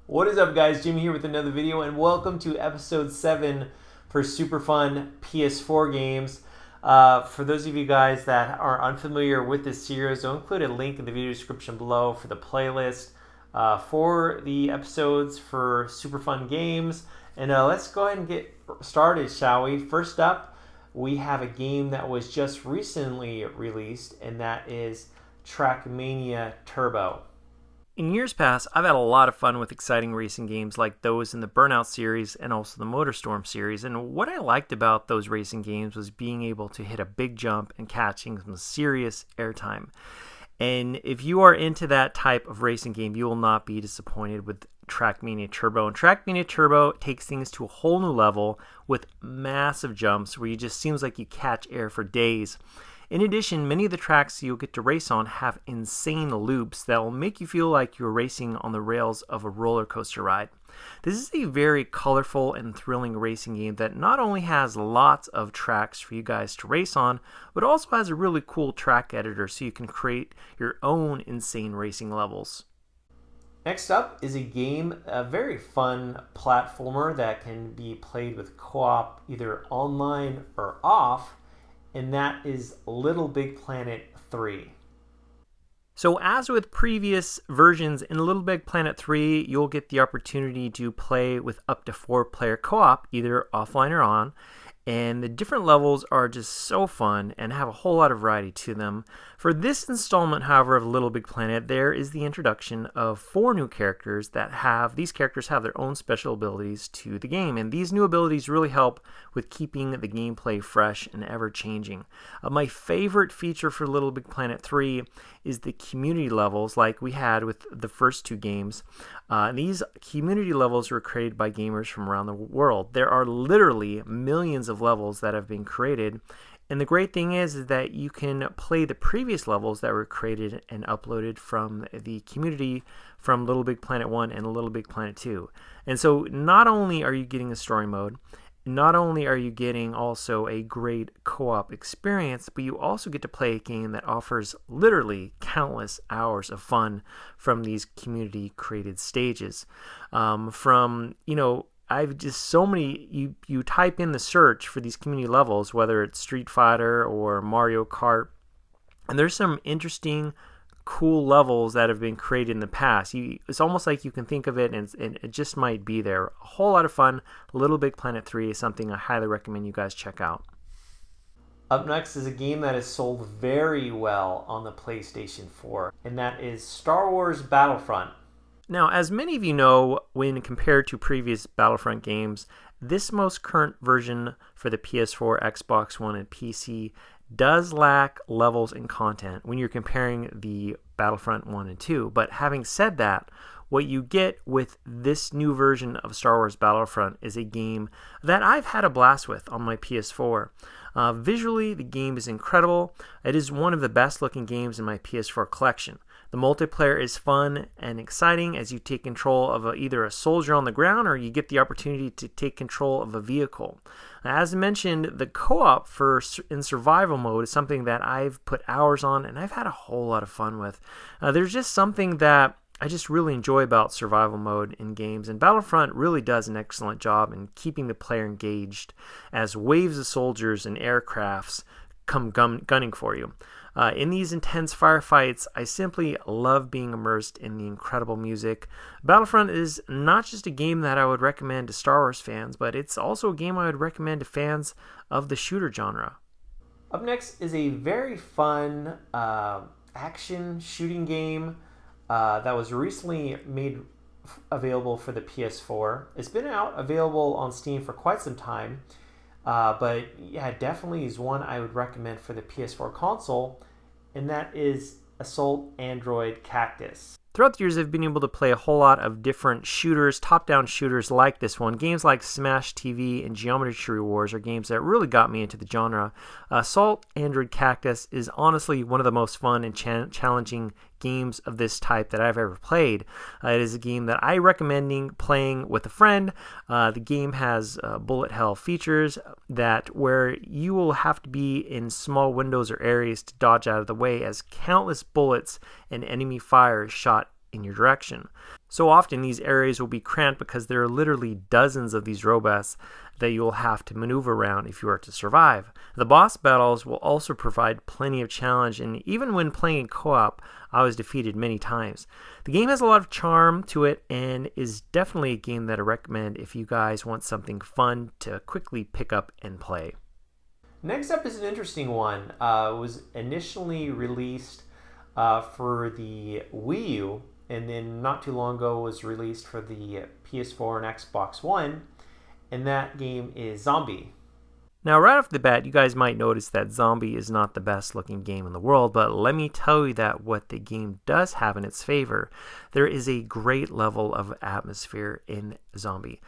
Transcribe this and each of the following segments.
What is up, guys? Jimmy here with another video, and welcome to episode 7 for super fun PS4 games. For those of you guys that are unfamiliar with this series, I'll include a link in the video description below for the playlist for the episodes for super fun games. And let's go ahead and get started, shall we? First up, we have a game that was just recently released, and that is TrackMania Turbo. In years past, I've had a lot of fun with exciting racing games like those in the Burnout series and also the MotorStorm series, and what I liked about those racing games was being able to hit a big jump and catching some serious airtime. And if you are into that type of racing game, you will not be disappointed with TrackMania Turbo. And TrackMania Turbo takes things to a whole new level with massive jumps where it just seems like you catch air for days. In addition, many of the tracks you'll get to race on have insane loops that will make you feel like you're racing on the rails of a roller coaster ride. This is a very colorful and thrilling racing game that not only has lots of tracks for you guys to race on, but also has a really cool track editor so you can create your own insane racing levels. Next up is a very fun platformer that can be played with co-op either online or off, and that is Little Big Planet 3. So as with previous versions, in Little Big Planet 3, you'll get the opportunity to play with up to 4-player co-op, either offline or on, and the different levels are just so fun and have a whole lot of variety to them. For this installment, however, of Little Big Planet, there is the introduction of 4 new characters these characters have their own special abilities to the game, and these new abilities really help with keeping the gameplay fresh and ever-changing. My favorite feature for Little Big Planet 3 is the community levels like we had with the first 2 games. These community levels were created by gamers from around the world. There are literally millions of levels that have been created, and the great thing is that you can play the previous levels that were created and uploaded from the community from Little Big Planet 1 and Little Big Planet 2. And so not only are you getting a story mode, not only are you getting also a great co-op experience, but you also get to play a game that offers literally countless hours of fun from these community created stages. I've just so many, you type in the search for these community levels, whether it's Street Fighter or Mario Kart, and there's some interesting, cool levels that have been created in the past. It's almost like you can think of it and it just might be there. A whole lot of fun. Little Big Planet 3 is something I highly recommend you guys check out. Up next is a game that is sold very well on the PlayStation 4, and that is Star Wars Battlefront. Now, as many of you know, when compared to previous Battlefront games, this most current version for the PS4, Xbox One, and PC does lack levels and content when you're comparing the Battlefront 1 and 2. But having said that, what you get with this new version of Star Wars Battlefront is a game that I've had a blast with on my PS4. Visually, the game is incredible. It is one of the best looking games in my PS4 collection. The multiplayer is fun and exciting as you take control of either a soldier on the ground or you get the opportunity to take control of a vehicle. As mentioned, the co-op in survival mode is something that I've put hours on and I've had a whole lot of fun with. There's just something that I just really enjoy about survival mode in games, and Battlefront really does an excellent job in keeping the player engaged as waves of soldiers and aircrafts come gunning for you. In these intense firefights, I simply love being immersed in the incredible music. Battlefront is not just a game that I would recommend to Star Wars fans, but it's also a game I would recommend to fans of the shooter genre. Up next is a very fun action shooting game that was recently made available for the PS4. It's been available on Steam for quite some time. But yeah, definitely is one I would recommend for the PS4 console, and that is Assault Android Cactus. Throughout the years, I've been able to play a whole lot of different shooters, top-down shooters like this one. Games like Smash TV and Geometry Wars are games that really got me into the genre. Assault Android Cactus is honestly one of the most fun and challenging games of this type that I've ever played. It is a game that I recommend playing with a friend. The game has bullet hell features where you will have to be in small windows or areas to dodge out of the way as countless bullets and enemy fire is shot in your direction. So often these areas will be cramped because there are literally dozens of these robots that you will have to maneuver around if you are to survive. The boss battles will also provide plenty of challenge, and even when playing in co-op, I was defeated many times. The game has a lot of charm to it and is definitely a game that I recommend if you guys want something fun to quickly pick up and play. Next up is an interesting one. It was initially released for the Wii U, and then not too long ago was released for the PS4 and Xbox One, and that game is Zombie. Now, right off the bat, you guys might notice that Zombie is not the best looking game in the world, but let me tell you that what the game does have in its favor, there is a great level of atmosphere in Zombie.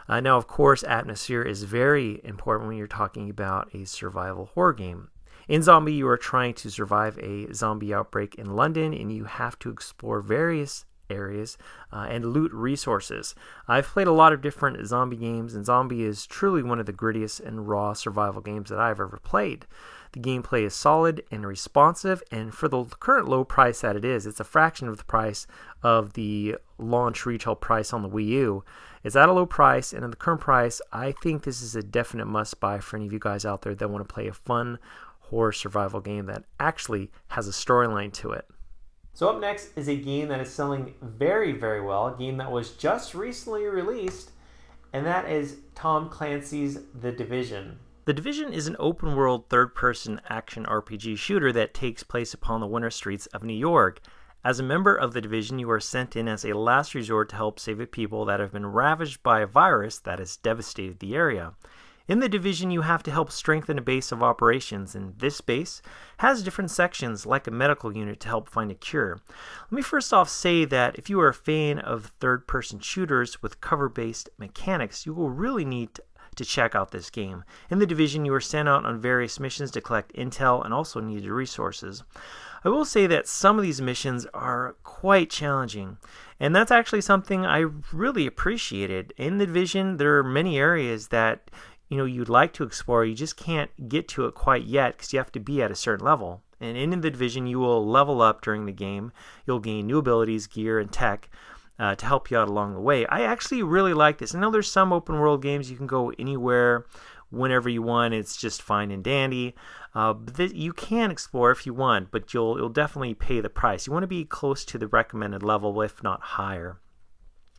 Now, of course, atmosphere is very important when you're talking about a survival horror game. In Zombie, you are trying to survive a zombie outbreak in London, and you have to explore various areas and loot resources. I've played a lot of different zombie games, and Zombie is truly one of the grittiest and raw survival games that I've ever played. The gameplay is solid and responsive, and for the current low price that it is, it's a fraction of the price of the launch retail price on the Wii U. It's at a low price, and at the current price, I think this is a definite must-buy for any of you guys out there that want to play a fun horror survival game that actually has a storyline to it. So up next is a game that is selling very, very well, a game that was just recently released, and that is Tom Clancy's The Division. The Division is an open-world third-person action RPG shooter that takes place upon the winter streets of New York. As a member of the Division, you are sent in as a last resort to help save a people that have been ravaged by a virus that has devastated the area. In the Division, you have to help strengthen a base of operations, and this base has different sections like a medical unit to help find a cure. Let me first off say that if you are a fan of third-person shooters with cover-based mechanics, you will really need to check out this game. In the Division, you are sent out on various missions to collect intel and also needed resources. I will say that some of these missions are quite challenging, and that's actually something I really appreciated. In the Division, there are many areas that you'd like to explore. You just can't get to it quite yet because you have to be at a certain level. And in the Division, you will level up during the game. You'll gain new abilities, gear, and tech to help you out along the way. I actually really like this. I know there's some open world games you can go anywhere, whenever you want. It's just fine and dandy. You can explore if you want, but you'll definitely pay the price. You want to be close to the recommended level, if not higher.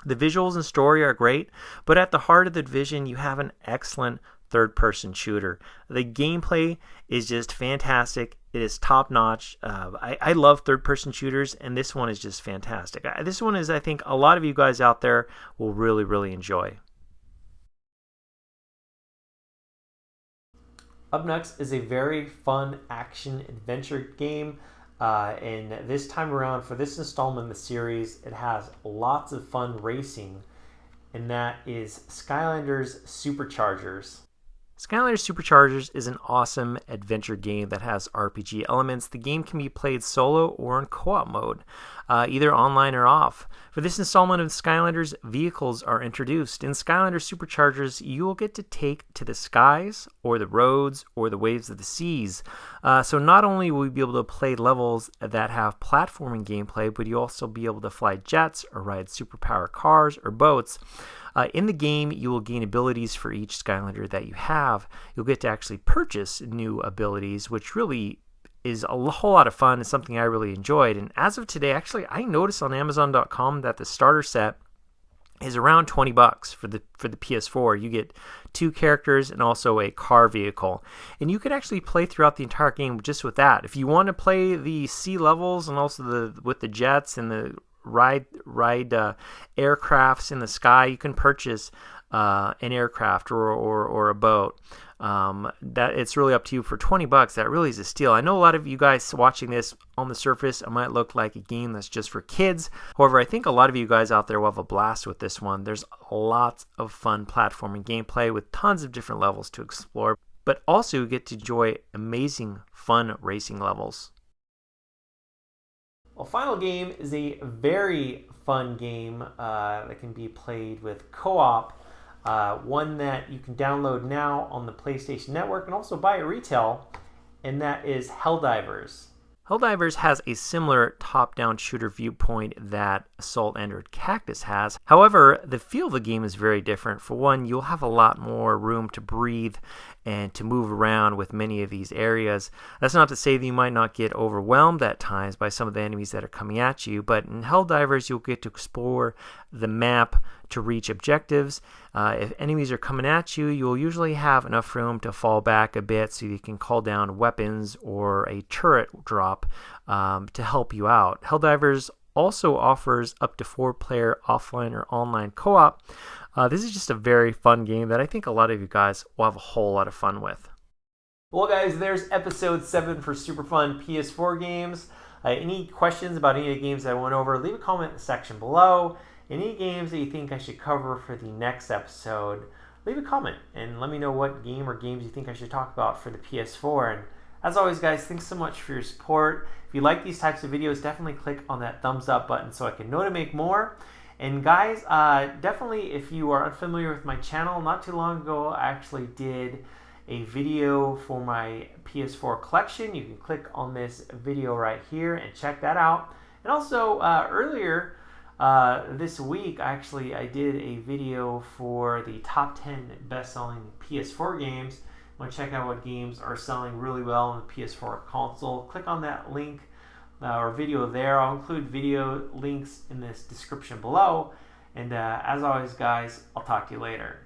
The visuals and story are great, but at the heart of the Division, you have an excellent third-person shooter. The gameplay is just fantastic. It is top-notch. I love third-person shooters, and this one is just fantastic. This one is, I think, a lot of you guys out there will really, really enjoy. Up next is a very fun action-adventure game. And this time around, for this installment in the series, it has lots of fun racing, and that is Skylanders Superchargers. Skylanders Superchargers is an awesome adventure game that has RPG elements. The game can be played solo or in co-op mode, either online or off. For this installment of Skylanders, vehicles are introduced. In Skylanders Superchargers, you will get to take to the skies, or the roads, or the waves of the seas. So not only will you be able to play levels that have platforming gameplay, but you'll also be able to fly jets or ride superpower cars or boats. In the game, you will gain abilities for each Skylander that you have. You'll get to actually purchase new abilities, which really is a whole lot of fun. It's something I really enjoyed. And as of today, actually, I noticed on Amazon.com that the starter set is around $20 for the PS4. You get 2 characters and also a car vehicle, and you could actually play throughout the entire game just with that. If you want to play the sea levels and also with the jets and the ride aircrafts in the sky, you can purchase an aircraft or a boat. That it's really up to you. For $20, that really is a steal. I know a lot of you guys watching this, on the surface, it might look like a game that's just for kids. However, I think a lot of you guys out there will have a blast with this one. There's lots of fun platforming gameplay with tons of different levels to explore, but also you get to enjoy amazing fun racing levels. Well, final game is a very fun game that can be played with co-op. One that you can download now on the PlayStation Network and also buy at retail, and that is Helldivers. Helldivers has a similar top-down shooter viewpoint that Assault and Cactus has. However, the feel of the game is very different. For one, you'll have a lot more room to breathe and to move around with many of these areas. That's not to say that you might not get overwhelmed at times by some of the enemies that are coming at you, but in Helldivers, you'll get to explore the map to reach objectives. If enemies are coming at you, you'll usually have enough room to fall back a bit so you can call down weapons or a turret drop to help you out. Helldivers also offers up to 4-player offline or online co-op. This is just a very fun game that I think a lot of you guys will have a whole lot of fun with. Well, guys, there's episode 7 for Super Fun PS4 Games. Any questions about any of the games that I went over, leave a comment in the section below. Any games that you think I should cover for the next episode, leave a comment and let me know what game or games you think I should talk about for the PS4. And as always, guys, thanks so much for your support. If you like these types of videos, definitely click on that thumbs up button so I can know to make more. And guys, definitely if you are unfamiliar with my channel, not too long ago I actually did a video for my PS4 collection. You can click on this video right here and check that out. And also earlier this week, actually, I did a video for the top 10 best-selling PS4 games. Want to check out what games are selling really well on the PS4 console? Click on that link or video there. I'll include video links in this description below. And as always, guys, I'll talk to you later.